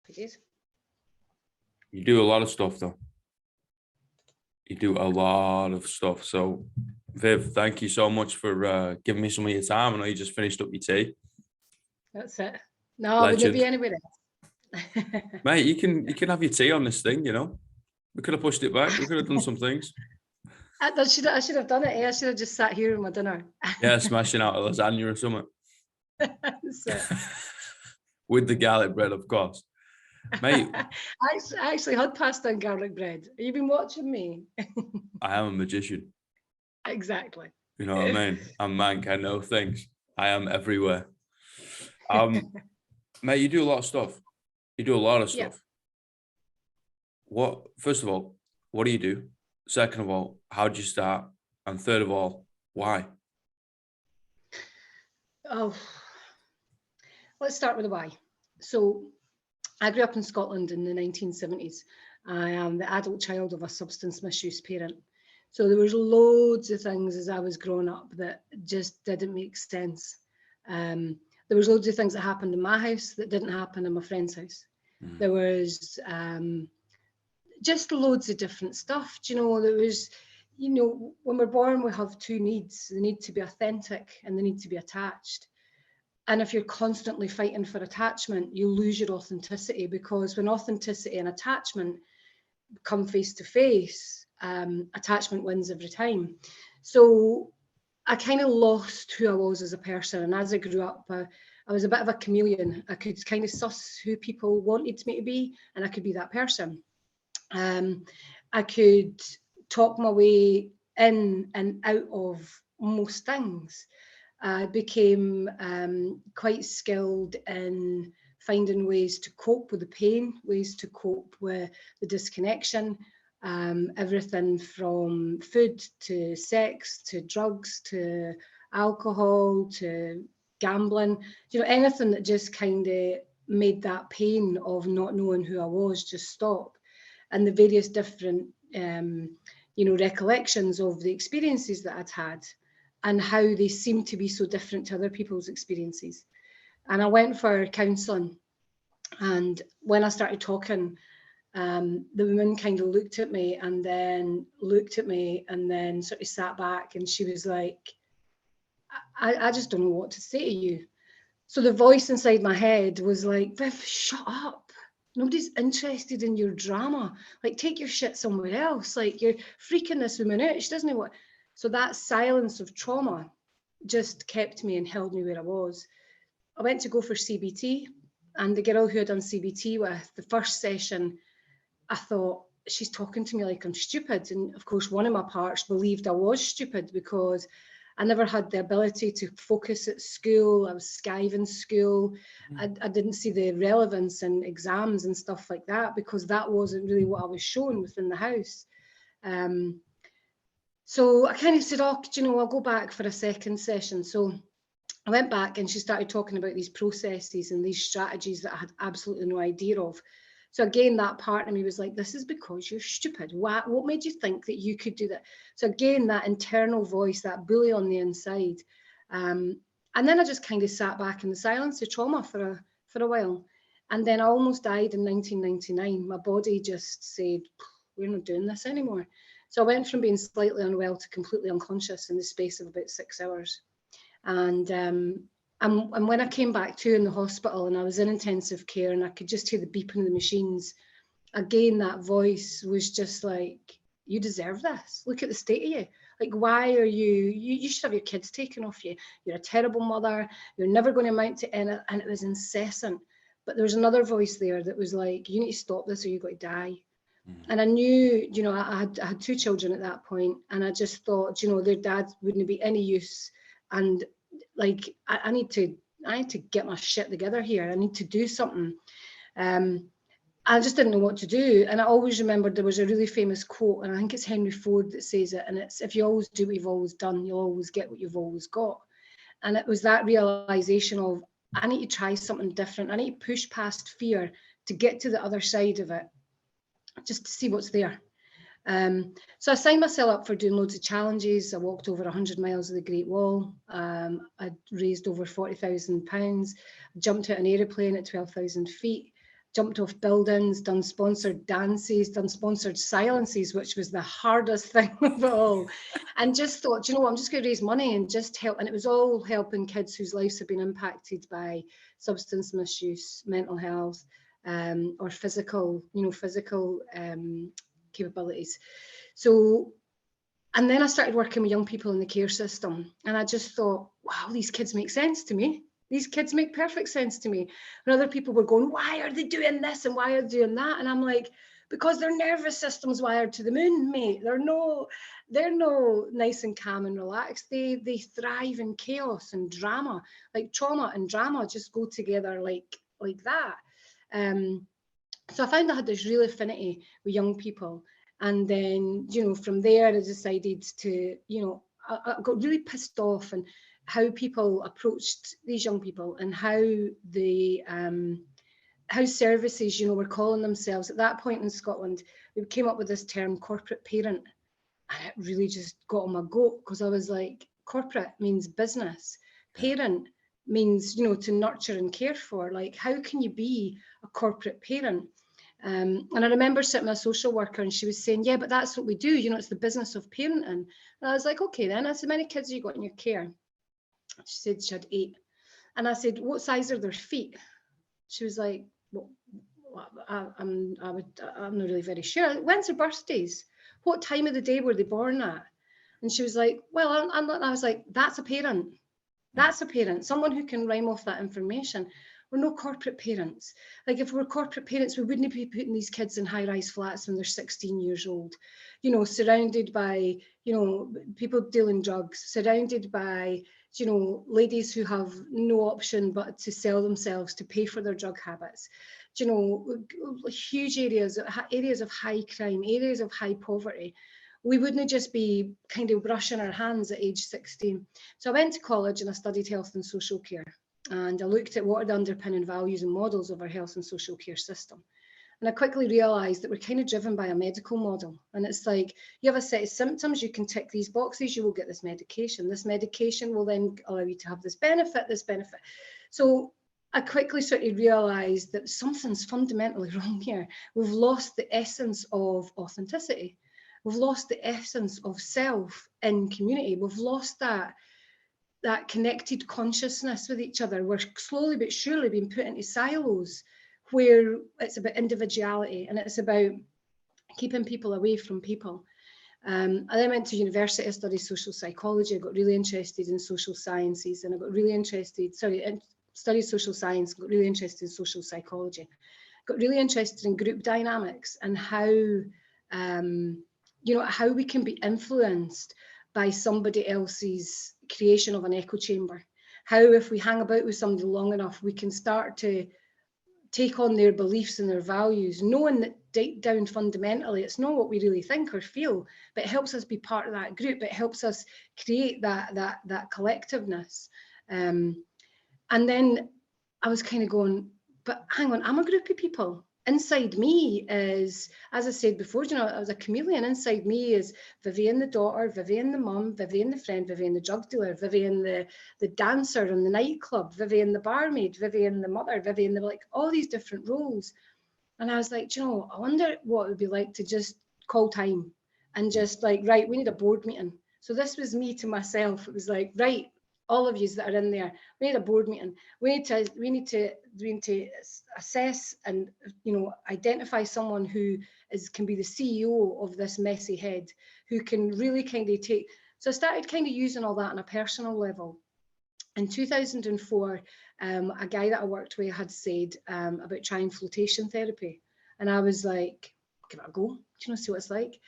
Happy days. You do a lot of stuff, though. You do a lot of stuff. So, Viv, thank you so much for giving me some of your time. I know you just finished up your tea. That's it. No, I wouldn't be anywhere else. Mate, you can have your tea on this thing, you know. We could have pushed it back. We could have done some things. I should have done it. I should have just sat here with my dinner. Yeah, smashing out a lasagna or something. That's it. With the garlic bread, of course. Mate. I actually had pasta and garlic bread. Have you been watching me? I am a magician. Exactly. You know what I mean? I'm Mank. I know things. I am everywhere. Mate, you do a lot of stuff. You do a lot of stuff. Yeah. First of all, what do you do? Second of all, how did you start? And third of all, why? Oh, let's start with the why. So I grew up in Scotland in the 1970s. I am the adult child of a substance misuse parent. So there was loads of things as I was growing up that just didn't make sense. There was loads of things that happened in my house that didn't happen in my friend's house. There was just loads of different stuff. Do you know, there was, you know, when we're born, we have two needs. The need to be authentic and the need to be attached. And if you're constantly fighting for attachment, you lose your authenticity, because when authenticity and attachment come face to face, attachment wins every time. So I kind of lost who I was as a person. And as I grew up, I was a bit of a chameleon. I could kind of suss who people wanted me to be, and I could be that person. I could talk my way in and out of most things. I became quite skilled in finding ways to cope with the pain, ways to cope with the disconnection, everything from food to sex to drugs to alcohol to gambling, you know, anything that just kind of made that pain of not knowing who I was just stop. And the various different, you know, recollections of the experiences that I'd had and how they seemed to be so different to other people's experiences. And I went for counselling. And when I started talking, the woman kind of looked at me and then sort of sat back, and she was like, I just don't know what to say to you. So the voice inside my head was like, Viv, shut up. Nobody's interested in your drama. Like, take your shit somewhere else. Like, you're freaking this woman out. She doesn't know what. So that silence of trauma just kept me and held me where I was. I went to go for CBT, and the girl who I'd done CBT with, the first session, I thought, she's talking to me like I'm stupid. And of course, one of my parts believed I was stupid because I never had the ability to focus at school. I was skiving school. I didn't see the relevance in exams and stuff like that, because that wasn't really what I was shown within the house. So I kind of said, oh, you know, I'll go back for a second session. So I went back, and she started talking about these processes and these strategies that I had absolutely no idea of. So again, that part of me was like, this is because you're stupid. What made you think that you could do that? So again, that internal voice, that bully on the inside. And then I just kind of sat back in the silence of trauma for a while. And then I almost died in 1999. My body just said, we're not doing this anymore. So I went from being slightly unwell to completely unconscious in the space of about 6 hours. And when I came back to in the hospital, and I was in intensive care, and I could just hear the beeping of the machines, again, that voice was just like, you deserve this. Look at the state of you. Like, why are you should have your kids taken off you. You're a terrible mother. You're never going to amount to anything. And it was incessant. But there was another voice there that was like, you need to stop this or you're going to die. And I knew, you know, I had 2 children at that point, and I just thought, you know, their dad wouldn't be any use. And like, I need to get my shit together here. I need to do something. I just didn't know what to do. And I always remembered there was a really famous quote, and I think it's Henry Ford that says it. And it's, if you always do what you've always done, you'll always get what you've always got. And it was that realization of, I need to try something different. I need to push past fear to get to the other side of it, just to see what's there. So I signed myself up for doing loads of challenges. I walked over 100 miles of the Great Wall. I raised over £40,000. Jumped out an aeroplane at 12,000 feet. jumped off buildings, done sponsored dances, done sponsored silences, which was the hardest thing of it all. And just thought, you know what, I'm just going to raise money and just help. And it was all helping kids whose lives have been impacted by substance misuse, mental health, or physical capabilities. So, and then I started working with young people in the care system, and I just thought, wow, these kids make sense to me. These kids make perfect sense to me. And other people were going, why are they doing this and why are they doing that? And I'm like, because their nervous system's wired to the moon, mate. They're no nice and calm and relaxed. They thrive in chaos and drama. Like trauma and drama just go together like that. So I found I had this real affinity with young people. And then, you know, from there I decided to, you know, I got really pissed off and how people approached these young people and how the how services, you know, were calling themselves. At that point in Scotland, we came up with this term corporate parent, and it really just got on my goat, because I was like, corporate means business, parent means, you know, to nurture and care for. Like, how can you be a corporate parent? And I remember sitting with a social worker and she was saying, yeah, but that's what we do, you know, it's the business of parenting. And I was like, okay then. I said, how many kids have you got in your care? She said she had 8. And I said, what size are their feet? She was like, well, I'm not really very sure. When's their birthdays? What time of the day were they born at? And she was like, well, I was like, that's a parent. That's a parent, someone who can rhyme off that information. We're no corporate parents. Like, if we're corporate parents, we wouldn't be putting these kids in high-rise flats when they're 16 years old, you know, surrounded by, you know, people dealing drugs, surrounded by, you know, ladies who have no option but to sell themselves to pay for their drug habits. You know, huge areas of high crime, areas of high poverty. We wouldn't just be kind of brushing our hands at age 16. So I went to college and I studied health and social care. And I looked at what are the underpinning values and models of our health and social care system. And I quickly realised that we're kind of driven by a medical model. And it's like, you have a set of symptoms, you can tick these boxes, you will get this medication. This medication will then allow you to have this benefit. So I quickly sort of realised that something's fundamentally wrong here. We've lost the essence of authenticity. We've lost the essence of self in community. We've lost that connected consciousness with each other. We're slowly but surely being put into silos where it's about individuality and it's about keeping people away from people. I then went to university, I studied social psychology. I got really interested in social sciences, and I got really interested, studied social science, got really interested in social psychology. Got really interested in group dynamics and how, you know, how we can be influenced by somebody else's creation of an echo chamber. How, if we hang about with somebody long enough, we can start to take on their beliefs and their values, knowing that deep down fundamentally it's not what we really think or feel, but it helps us be part of that group. It helps us create that collectiveness. And then I was kind of going, but hang on, I'm a group of people. Inside me is, as I said before, you know, I was a chameleon. Inside me is Vivian the daughter, Vivian the mum, Vivian the friend, Vivian the drug dealer, Vivian the dancer in the nightclub, Vivian the barmaid, Vivian the mother, Vivian the, like, all these different roles. And I was like, you know, I wonder what it would be like to just call time and just like, right, we need a board meeting. So this was me to myself. It was like, right, all of you that are in there, we need a board meeting. We need to assess and, you know, identify someone who can be the CEO of this messy head, who can really kind of take. So I started kind of using all that on a personal level. In 2004, a guy that I worked with had said about trying flotation therapy, and I was like, give it a go. Do you know, see what it's like?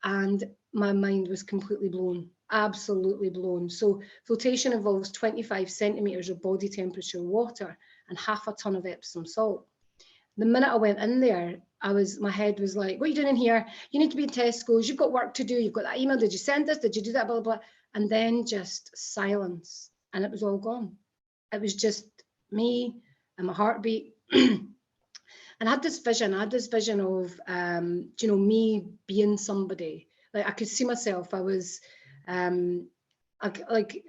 And my mind was completely blown, absolutely blown. So flotation involves 25 centimeters of body temperature water and half a ton of Epsom salt. The minute I went in there, my head was like, what are you doing in here? You need to be in Tesco's, you've got work to do, you've got that email, did you send this, did you do that, blah, blah, blah. And then just silence, and it was all gone. It was just me and my heartbeat. And I had this vision of, you know, me being somebody. Like, I could see myself. I was, I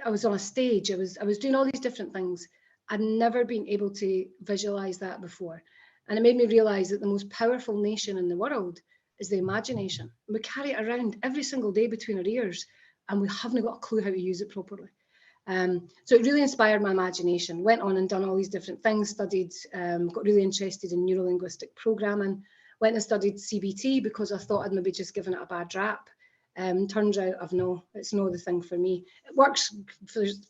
was on a stage. I was doing all these different things. I'd never been able to visualize that before. And it made me realize that the most powerful nation in the world is the imagination. We carry it around every single day between our ears, and we haven't got a clue how to use it properly. So it really inspired my imagination. Went on and done all these different things, studied, got really interested in neuro-linguistic programming, went and studied CBT because I thought I'd maybe just given it a bad rap. Turns out it's not the thing for me. It works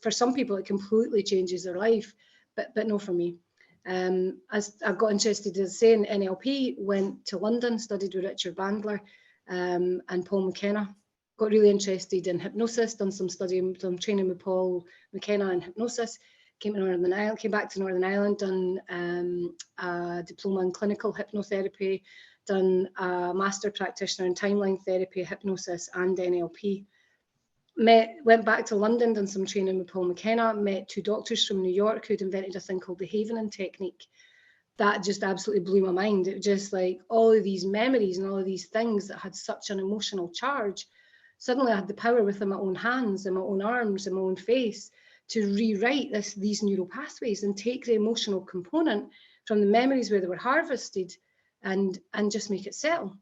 for some people, it completely changes their life, but not for me. As I got interested, as I say, in NLP, went to London, studied with Richard Bandler and Paul McKenna. Got really interested in hypnosis, done some training with Paul McKenna in hypnosis. Came back to Northern Ireland, done a diploma in clinical hypnotherapy, done a Master Practitioner in timeline therapy, hypnosis and NLP. Went back to London, done some training with Paul McKenna, met 2 doctors from New York who'd invented a thing called the Havening technique. That just absolutely blew my mind. It was just like all of these memories and all of these things that had such an emotional charge. Suddenly I had the power within my own hands and my own arms and my own face to rewrite these neural pathways and take the emotional component from the memories where they were harvested and just make it settle.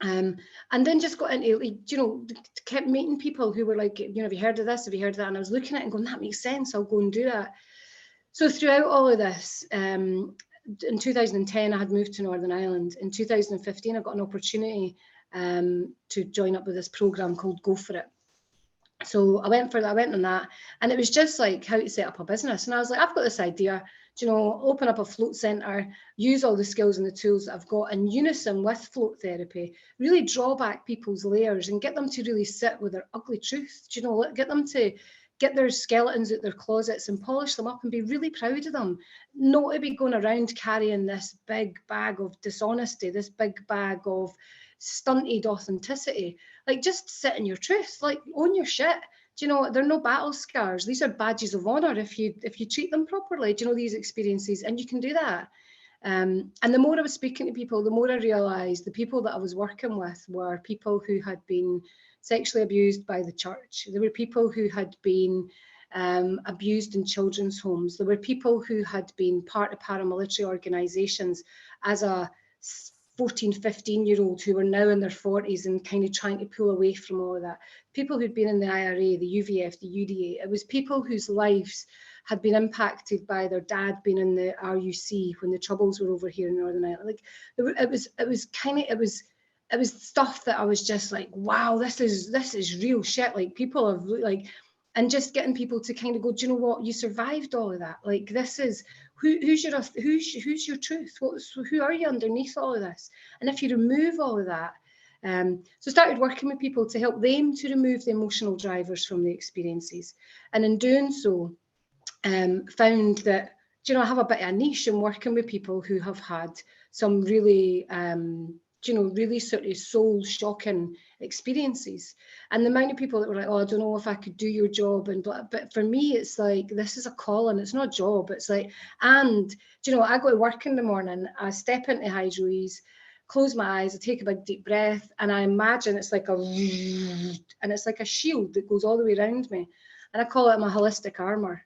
And then just got into, kept meeting people who were like, have you heard of this? Have you heard of that? And I was looking at it and going, that makes sense. I'll go and do that. So throughout all of this, in 2010, I had moved to Northern Ireland. In 2015, I got an opportunity to join up with this program called Go For It. So I went on that, and it was just like how to set up a business. And I was like, I've got this idea, open up a float centre, use all the skills and the tools that I've got in unison with float therapy, really draw back people's layers and get them to really sit with their ugly truth, get them to get their skeletons out their closets and polish them up and be really proud of them, not to be going around carrying this big bag of dishonesty, this big bag of stunted authenticity. Like, just sit in your truth, like own your shit. They're no battle scars. These are badges of honor if you treat them properly, these experiences, and you can do that. And the more I was speaking to people, the more I realized the people that I was working with were people who had been sexually abused by the church. There were people who had been abused in children's homes. There were people who had been part of paramilitary organizations as a 14, 15-year-old who were now in their 40s and kind of trying to pull away from all of that. People who'd been in the IRA, the UVF, the UDA. It was people whose lives had been impacted by their dad being in the RUC when the Troubles were over here in Northern Ireland. Like, it was stuff that I was just like, wow, this is real shit. Like, people have like, and just getting people to kind of go, do you know what? You survived all of that. Like, this is who's your truth? Who are you underneath all of this? And if you remove all of that, so started working with people to help them to remove the emotional drivers from the experiences, and in doing so, found that, I have a bit of a niche in working with people who have had some really really sort of soul shocking experiences. And the amount of people that were like, oh, I don't know if I could do your job, and but for me, it's like, this is a calling, it's not a job. It's like, and I go to work in the morning, I step into hydro ease, close my eyes, I take a big deep breath, and I imagine it's like a shield that goes all the way around me, and I call it my holistic armor.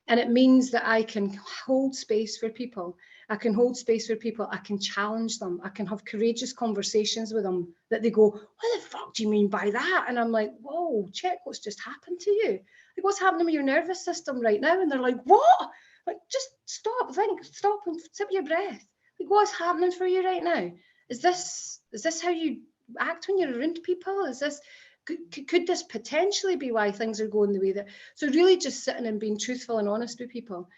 And it means that I can hold space for people. I can hold space for people. I can challenge them. I can have courageous conversations with them that they go, what the fuck do you mean by that? And I'm like, whoa, check what's just happened to you. Like, what's happening with your nervous system right now? And they're like, what? Like, just stop and sit with your breath. Like, what's happening for you right now? Is this how you act when you're around people? Is this... Could this potentially be why things are going the way that... So really just sitting and being truthful and honest with people,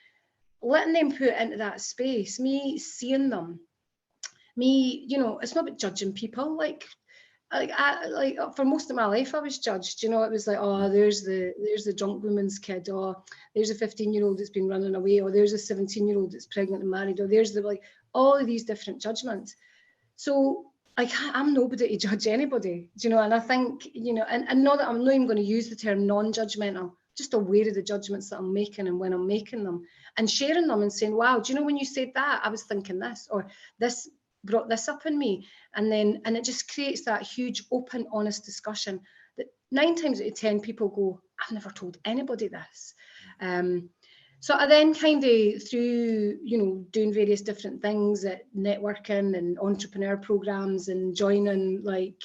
letting them put into that space, me seeing them, me, it's not about judging people. Like for most of my life, I was judged. It was like, oh, there's the drunk woman's kid, or there's a 15-year-old that's been running away, or there's a 17-year-old that's pregnant and married, or there's all of these different judgments. So, like, I'm nobody to judge anybody, and I think, and not that I'm not even going to use the term non-judgmental, just aware of the judgments that I'm making and when I'm making them, and sharing them and saying, wow, when you said that, I was thinking this, or this brought this up in me. And it just creates that huge, open, honest discussion that 9 times out of 10 people go, I've never told anybody this. So I then kind of, through, you know, doing various different things at networking and entrepreneur programs and joining, like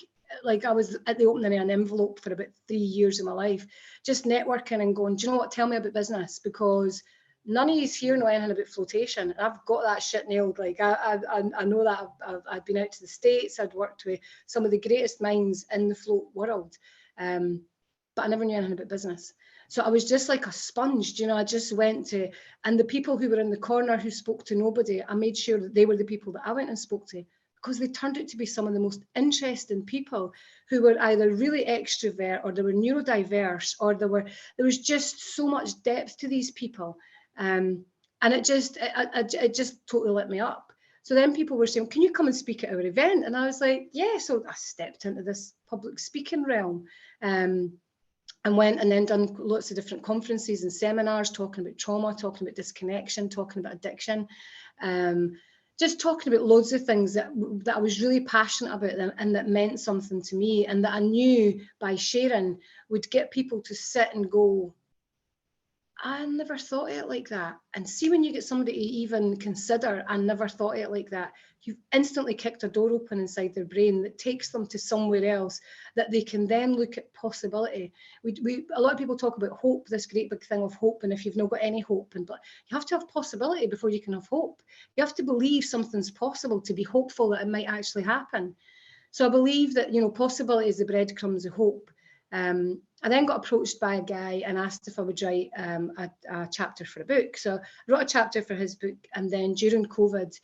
I was at the opening of an envelope for about 3 years of my life, just networking and going, do you know what, tell me about business, because none of you here know anything about flotation. I've got that shit nailed. Like I know that I've been out to the States. I'd worked with some of the greatest minds in the float world, but I never knew anything about business. So I was just like a sponge, you know. I just went to, and the people who were in the corner who spoke to nobody, I made sure that they were the people that I went and spoke to, because they turned out to be some of the most interesting people who were either really extrovert, or they were neurodiverse, or there was just so much depth to these people. And it just totally lit me up. So then people were saying, can you come and speak at our event? And I was like, yeah. So I stepped into this public speaking realm, and went and then done lots of different conferences and seminars, talking about trauma, talking about disconnection, talking about addiction, just talking about loads of things that I was really passionate about, and that meant something to me, and that I knew by sharing would get people to sit and go, I never thought of it like that. And see, when you get somebody to even consider, I never thought of it like that, you've instantly kicked a door open inside their brain that takes them to somewhere else, that they can then look at possibility. A lot of people talk about hope, this great big thing of hope, and if you've not got any hope, but you have to have possibility before you can have hope. You have to believe something's possible to be hopeful that it might actually happen. So I believe that, you know, possibility is the breadcrumbs of hope. I then got approached by a guy and asked if I would write a chapter for a book. So I wrote a chapter for his book, and then during COVID,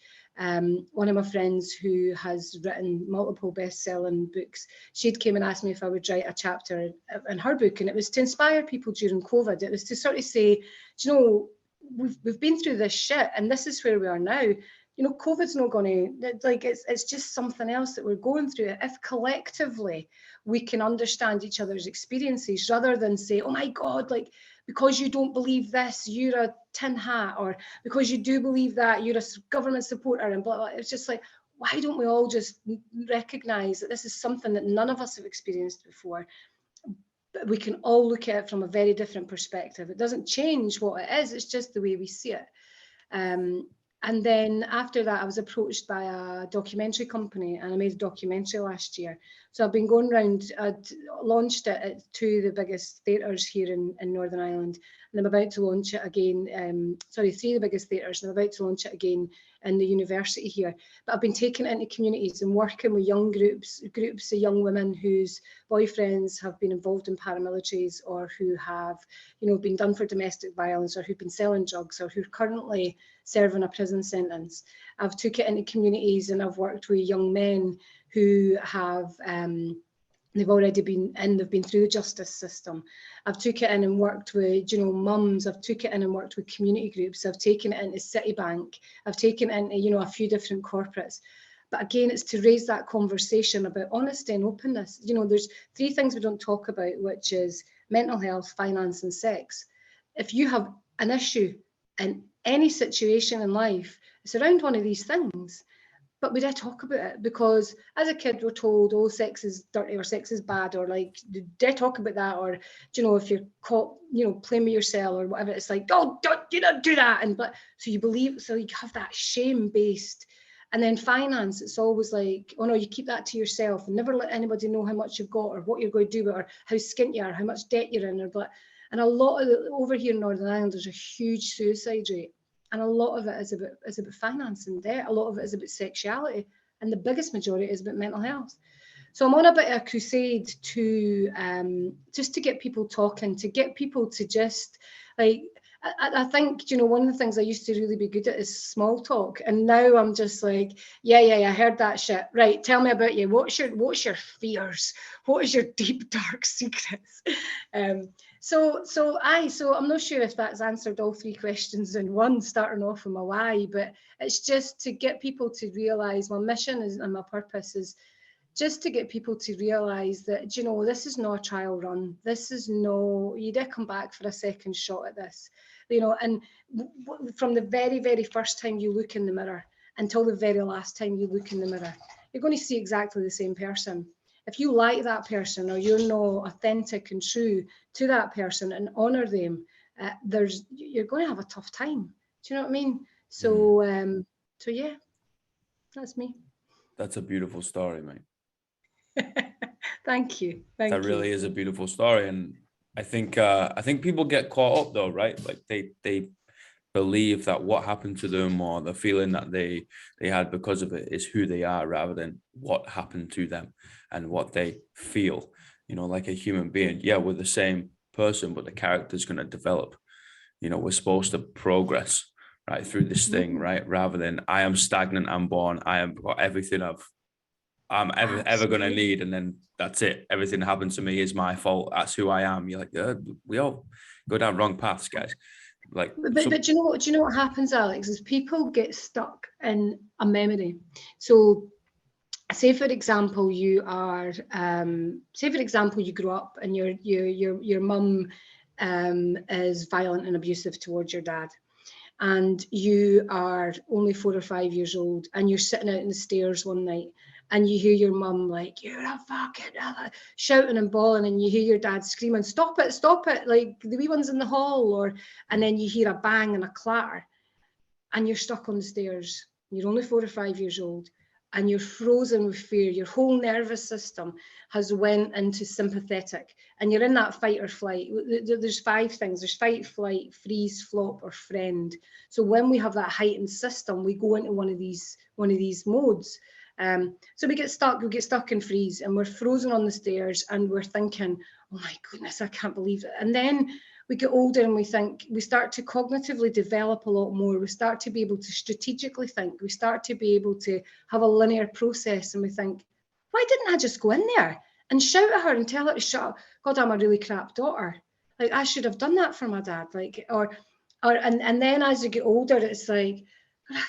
one of my friends who has written multiple best-selling books, she'd came and asked me if I would write a chapter in her book, and it was to inspire people during COVID. It was to sort of say, do you know, we've been through this shit, and this is where we are now. You know, COVID's not going to, like, it's just something else that we're going through. If collectively we can understand each other's experiences, rather than say, oh my God, like, because you don't believe this, you're a tin hat, or because you do believe that, you're a government supporter, and blah, blah. It's just like, why don't we all just recognize that this is something that none of us have experienced before? But we can all look at it from a very different perspective. It doesn't change what it is, it's just the way we see it. And then after that, I was approached by a documentary company, and I made a documentary last year. So I've been going around, I'd launched it at 2 of the biggest theatres here in Northern Ireland, and I'm about to launch it again, 3 of the biggest theatres, and I'm about to launch it again in the university here. But I've been taking it into communities and working with young groups of young women whose boyfriends have been involved in paramilitaries, or who have, you know, been done for domestic violence, or who've been selling drugs, or who are currently serving a prison sentence. I've took it into communities, and I've worked with young men who have, they've already been in, they've been through the justice system. I've took it in and worked with, you know, mums. I've took it in and worked with community groups. I've taken it into Citibank. I've taken it into, you know, a few different corporates. But again, it's to raise that conversation about honesty and openness. You know, there's 3 things we don't talk about, which is mental health, finance, and sex. If you have an issue in any situation in life, it's around one of these things. But we did talk about it, because as a kid we're told, oh, sex is dirty, or sex is bad, or like, did talk about that, or, you know, if you're caught, you know, playing with yourself or whatever, it's like, oh, don't do that. And but so you believe, so you have that shame based. And then finance, it's always like, oh no, you keep that to yourself and never let anybody know how much you've got, or what you're going to do with it, or how skint you are, how much debt you're in, or but. And a lot of over here in Northern Ireland, there's a huge suicide rate. And a lot of it is about finance and debt. A lot of it is about sexuality. And the biggest majority is about mental health. So I'm on a bit of a crusade to just to get people talking, to get people to just, like, I think, you know, one of the things I used to really be good at is small talk. And now I'm just like, yeah, I heard that shit. Right, tell me about you. What's your fears? What is your deep, dark secrets? So I'm not sure if that's answered all 3 questions in one, starting off with my why, but it's just to get people to realise my mission is, and my purpose is just to get people to realise that, you know, this is not a trial run. This is no, you did come back for a second shot at this, you know, and from the very, very first time you look in the mirror until the very last time you look in the mirror, you're going to see exactly the same person. If you like that person, or you're not authentic and true to that person and honour them, you're going to have a tough time. Do you know what I mean? So yeah, that's me. That's a beautiful story, mate. Thank you. That really is a beautiful story. And I think people get caught up though, right? Like they believe that what happened to them or the feeling that they had because of it is who they are, rather than what happened to them and what they feel. You know, like a human being. Yeah, we're the same person, but the character's going to develop. You know, we're supposed to progress right through this thing, right? Rather than I am stagnant, I'm born, I am got everything I'm ever going to need, and then that's it. Everything that happens to me is my fault. That's who I am. You're like, we all go down wrong paths, guys. Like, but do you know what happens, Alex? Is people get stuck in a memory. So, say for example, you are, say for example, you grew up and your mum is violent and abusive towards your dad, and you are only 4 or 5 years old, and you're sitting out in the stairs one night, and you hear your mum like, you're a fucking shouting and bawling, and you hear your dad screaming, stop it, like the wee one's in the hall, and then you hear a bang and a clatter, and you're stuck on the stairs. You're only 4 or 5 years old, and you're frozen with fear. Your whole nervous system has went into sympathetic, and you're in that fight or flight. There's 5 things. There's fight, flight, freeze, flop, or friend. So when we have that heightened system, we go into one of these modes. So we get stuck in freeze, and we're frozen on the stairs, and we're thinking, oh my goodness, I can't believe it. And then we get older and we start to cognitively develop a lot more. We start to be able to strategically think. We start to be able to have a linear process, and we think, why didn't I just go in there and shout at her and tell her to shut up? God, I'm a really crap daughter. Like, I should have done that for my dad. Like, and then as you get older, it's like,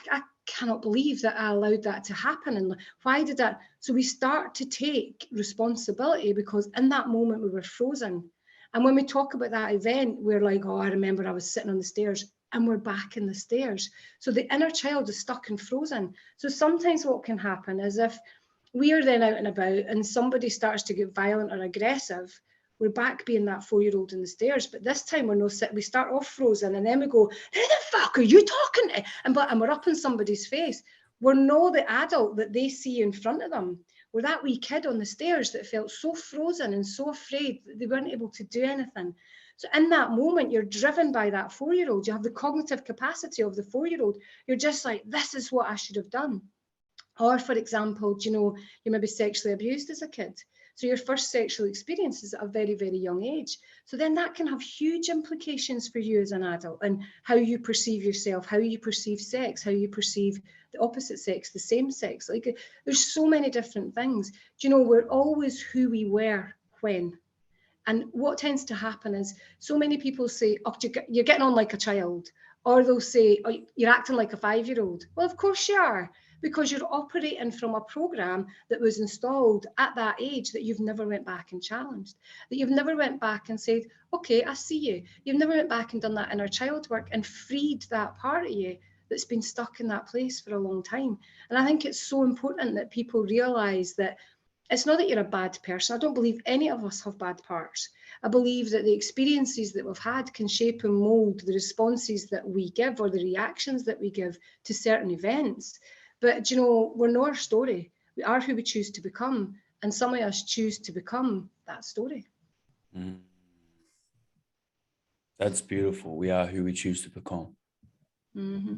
I cannot believe that I allowed that to happen. And why did that? So we start to take responsibility, because in that moment we were frozen. And when we talk about that event, we're like, oh, I remember I was sitting on the stairs, and we're back in the stairs. So the inner child is stuck and frozen. So sometimes what can happen is, if we are then out and about and somebody starts to get violent or aggressive, we're back being that 4-year-old in the stairs. But this time we start off frozen, and then we go, who the fuck are you talking to? And we're up in somebody's face. We're not the adult that they see in front of them. We're that wee kid on the stairs that felt so frozen and so afraid that they weren't able to do anything. So in that moment, you're driven by that 4-year-old. You have the cognitive capacity of the 4-year-old. You're just like, this is what I should have done. Or, for example, you may be sexually abused as a kid. So your first sexual experience is at a very, very young age. So then that can have huge implications for you as an adult, and how you perceive yourself, how you perceive sex, how you perceive the opposite sex, the same sex. Like, there's so many different things. We're always who we were when. And what tends to happen is, so many people say, oh, you're getting on like a child. Or they'll say, oh, you're acting like a 5-year-old. Well, of course you are, because you're operating from a program that was installed at that age that you've never went back and challenged, that you've never went back and said, okay, I see you. You've never went back and done that inner child work and freed that part of you that's been stuck in that place for a long time. And I think it's so important that people realize that it's not that you're a bad person. I don't believe any of us have bad parts. I believe that the experiences that we've had can shape and mold the responses that we give, or the reactions that we give to certain events. But, we're not our story. We are who we choose to become. And some of us choose to become that story. That's beautiful. We are who we choose to become. Mm-hmm.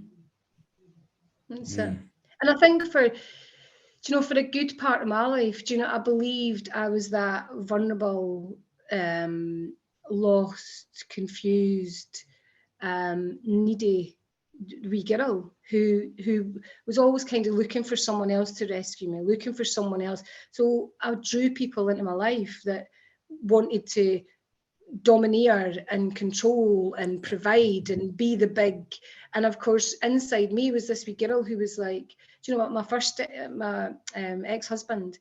That's it. And I think for a good part of my life, I believed I was that vulnerable, lost, confused, needy wee girl who was always kind of looking for someone else to rescue me, looking for someone else. So I drew people into my life that wanted to domineer and control and provide and be the big. And of course, inside me was this wee girl who was like, do you know what, my ex-husband,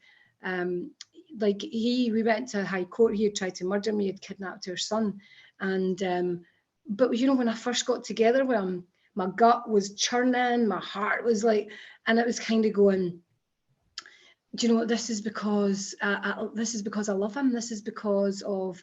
we went to high court. He had tried to murder me, had kidnapped our son. And but when I first got together with him, my gut was churning, my heart was like, and it was kind of going, do you know what, this is because I love him. This is because of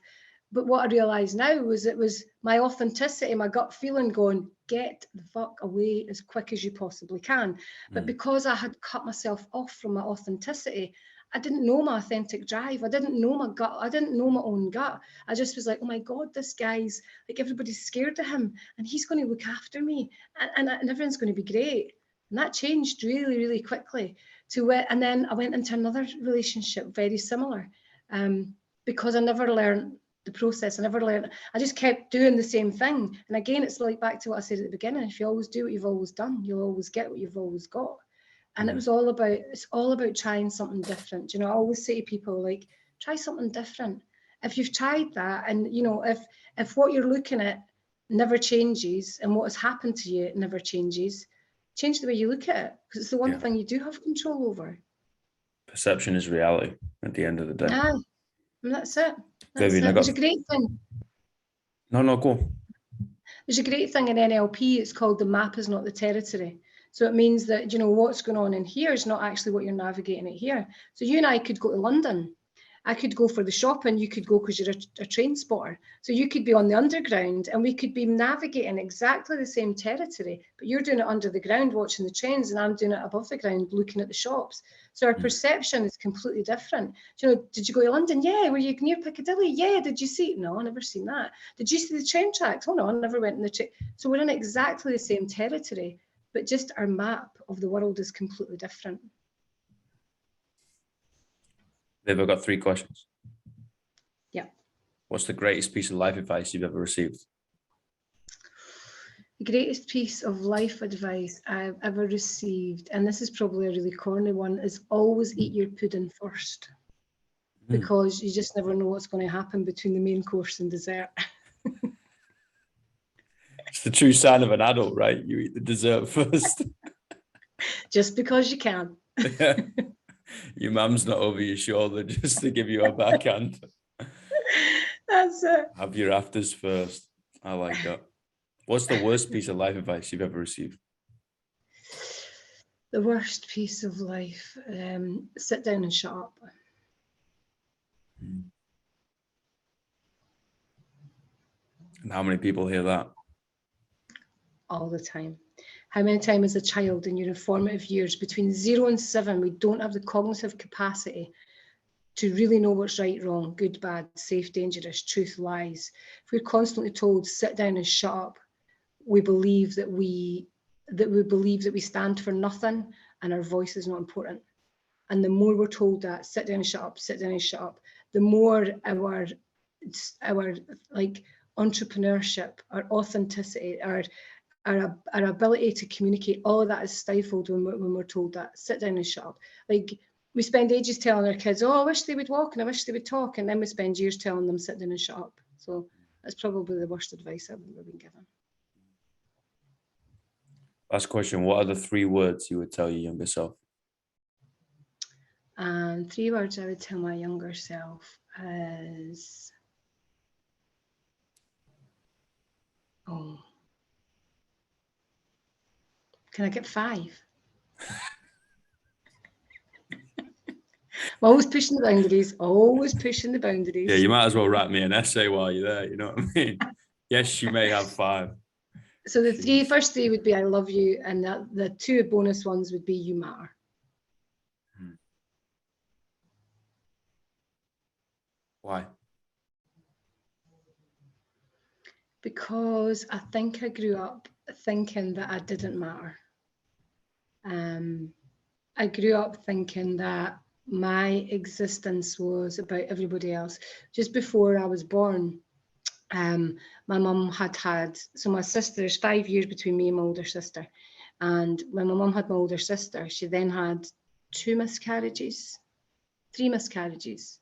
But what I realised now was it was my authenticity, my gut feeling going, get the fuck away as quick as you possibly can. But because I had cut myself off from my authenticity, I didn't know my authentic drive. I didn't know my gut. I didn't know my own gut. I just was like, oh my God, this guy's like, everybody's scared of him and he's going to look after me and everything's going to be great. And that changed really, really quickly to it. And then I went into another relationship very similar because I never learned the process. I just kept doing the same thing. And again, it's like back to what I said at the beginning. If you always do what you've always done, you'll always get what you've always got. And it's all about trying something different. You know, I always say to people, like, try something different. If you've tried that, and you know, if what you're looking at never changes and what has happened to you never changes, change the way you look at it, because it's the one thing you do have control over. Perception is reality at the end of the day. Yeah, and that's it. Vivian, There's a great thing. No, go. There's a great thing in NLP. It's called the map is not the territory. So it means that, you know, what's going on in here is not actually what you're navigating it here. So you and I could go to London. I could go for the shopping. You could go because you're a train spotter. So you could be on the underground and we could be navigating exactly the same territory, but you're doing it under the ground watching the trains and I'm doing it above the ground looking at the shops. So our perception is completely different. Do you know, did you go to London? Yeah. Were you near Piccadilly? Yeah. Did you see it? No, I never seen that. Did you see the train tracks? Oh no, I never went in the train. So we're in exactly the same territory, but just our map of the world is completely different. Viv, I've got 3 questions. Yeah. What's the greatest piece of life advice you've ever received? The greatest piece of life advice I've ever received, and this is probably a really corny one, is always eat your pudding first, because you just never know what's going to happen between the main course and dessert. It's the true sign of an adult, right? You eat the dessert first. Just because you can. Yeah. Your mum's not over your shoulder just to give you a backhand. That's it. Have your afters first. I like that. What's the worst piece of life advice you've ever received? The worst piece of life, sit down and shut up. And how many people hear that? All the time. How many times as a child in your informative years, between 0 and 7, we don't have the cognitive capacity to really know what's right, wrong, good, bad, safe, dangerous, truth, lies. If we're constantly told, sit down and shut up, we believe that we stand for nothing and our voice is not important. And the more we're told that, sit down and shut up, sit down and shut up, the more our like entrepreneurship, our authenticity, our ability to communicate, all of that is stifled when we're told that, sit down and shut up. Like, we spend ages telling our kids, oh, I wish they would walk and I wish they would talk, and then we spend years telling them, sit down and shut up. So that's probably the worst advice I've ever been given. Last question. What are the 3 words you would tell your younger self? 3 words I would tell my younger self is, can I get 5? I'm always pushing the boundaries, Yeah, you might as well write me an essay while you're there, you know what I mean? Yes, you may have 5. So the first 3 would be I love you, and the 2 bonus ones would be you matter. Why? Because I think I grew up thinking that I didn't matter. I grew up thinking that my existence was about everybody else. Just before I was born, my mum so my sister, there's 5 years between me and my older sister. And when my mum had my older sister, she then had 2 miscarriages, 3 miscarriages,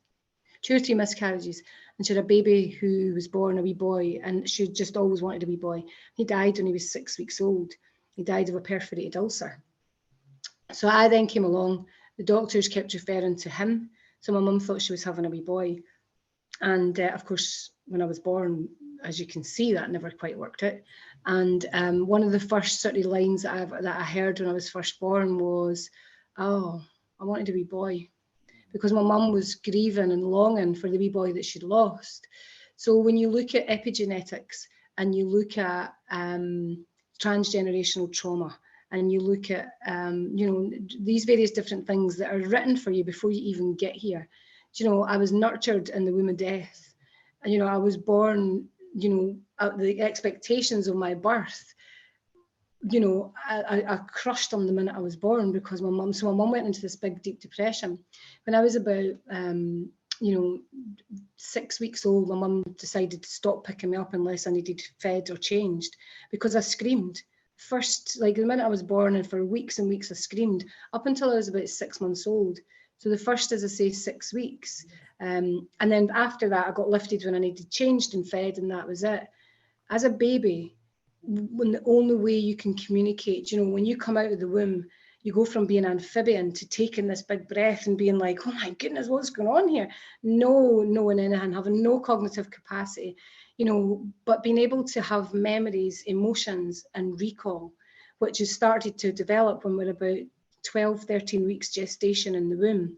2 or 3 miscarriages. And she had a baby who was born a wee boy, and she just always wanted a wee boy. He died when he was 6 weeks old. He died of a perforated ulcer. So I then came along, the doctors kept referring to him. So my mum thought she was having a wee boy. And of course, when I was born, as you can see, that never quite worked out. And one of the first sort of lines that I heard when I was first born was, oh, I wanted a wee boy. Because my mum was grieving and longing for the wee boy that she'd lost. So when you look at epigenetics and you look at transgenerational trauma, and you look at, these various different things that are written for you before you even get here. I was nurtured in the womb of death. I was born, the expectations of my birth, I crushed them the minute I was born because my mum went into this big, deep depression. When I was about, 6 weeks old, my mum decided to stop picking me up unless I needed fed or changed because I screamed. First, like the minute I was born, and for weeks and weeks I screamed up until I was about 6 months old. So the first, as I say, 6 weeks. And then after that, I got lifted when I needed changed and fed, and that was it. As a baby, when the only way you can communicate, when you come out of the womb, you go from being amphibian to taking this big breath and being like, oh my goodness, what's going on here? No knowing anything, having no cognitive capacity, but being able to have memories, emotions, and recall, which has started to develop when we're about 12, 13 weeks gestation in the womb.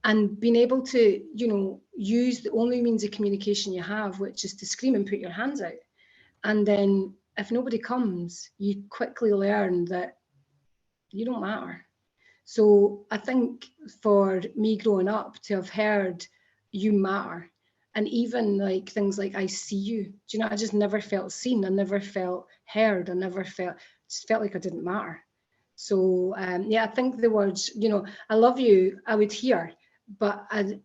And being able to, use the only means of communication you have, which is to scream and put your hands out. And then if nobody comes, you quickly learn that you don't matter. So I think for me growing up to have heard you matter, and even like things like I see you, I just never felt seen. I never felt heard. Just felt like I didn't matter. So I think the words, I love you, I would hear, but I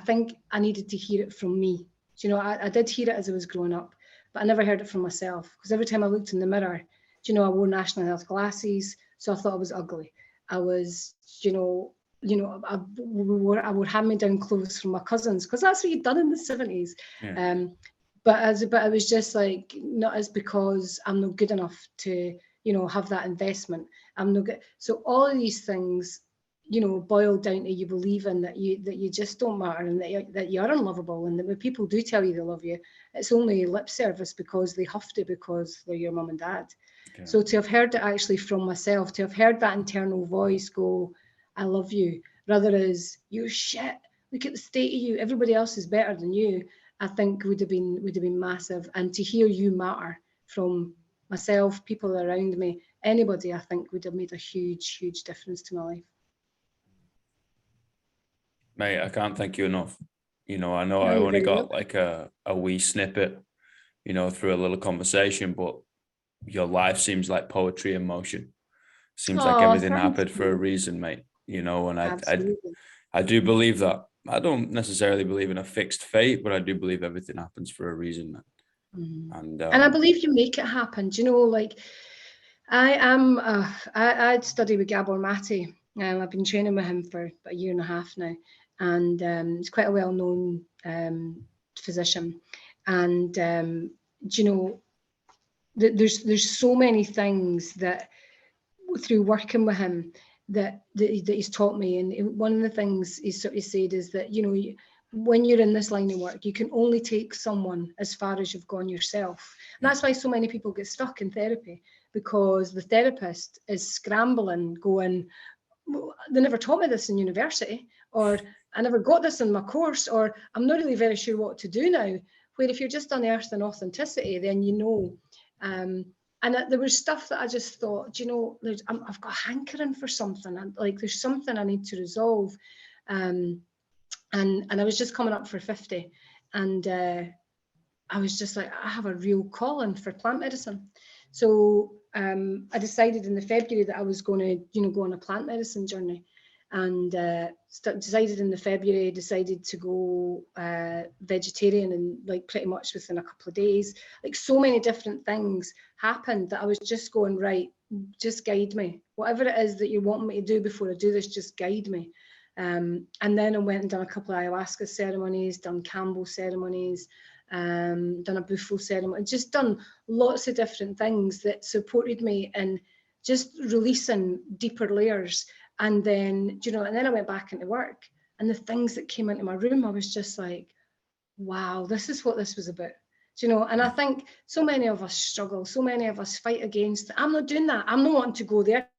think I needed to hear it from me. I did hear it as I was growing up, but I never heard it from myself, because every time I looked in the mirror, I wore National Health glasses, so I thought I was ugly. I was, I would hand me down clothes from my cousins, because that's what you'd done in the 70s. Yeah. But it was just like, not as because I'm not good enough to, have that investment. I'm not good. So all of these things, boil down to you believing that you just don't matter, and that you're unlovable, and that when people do tell you they love you, it's only lip service because they have to, because they're your mum and dad. Okay. So to have heard it actually from myself, to have heard that internal voice go, I love you, rather as you're shit, look at the state of you, everybody else is better than you, I think would have been massive. And to hear you matter from myself, people around me, anybody, I think would have made a huge, huge difference to my life. Mate, I can't thank you enough. I know I only got like a wee snippet, through a little conversation, but your life seems like poetry in motion. Seems like everything happened for a reason, mate. And I do believe that. I don't necessarily believe in a fixed fate, but I do believe everything happens for a reason. And I believe you make it happen. Like I'd studied with Gabor Mate. I've been training with him for about a year and a half now, and he's quite a well-known physician. And there's so many things that through working with him that he's taught me. And one of the things he sort of said is that when you're in this line of work, you can only take someone as far as you've gone yourself. And that's why so many people get stuck in therapy, because the therapist is scrambling, going, they never taught me this in university, or I never got this in my course, or I'm not really very sure what to do now. Where if you're just unearthing authenticity, then and there was stuff that I just thought, I've got a hankering for something, and like there's something I need to resolve. And I was just coming up for 50, and I was just like, I have a real calling for plant medicine. So I decided in the February that I was going to, go on a plant medicine journey, and decided to go vegetarian, and like pretty much within a couple of days. Like so many different things happened that I was just going, right, just guide me. Whatever it is that you want me to do before I do this, just guide me. And then I went and done a couple of ayahuasca ceremonies, done Campbell ceremonies, done a Bufo ceremony, just done lots of different things that supported me in just releasing deeper layers. And then, and then I went back into work, and the things that came into my room, I was just like, wow, this is what this was about. And I think so many of us struggle, so many of us fight against, I'm not doing that, I'm not wanting to go there,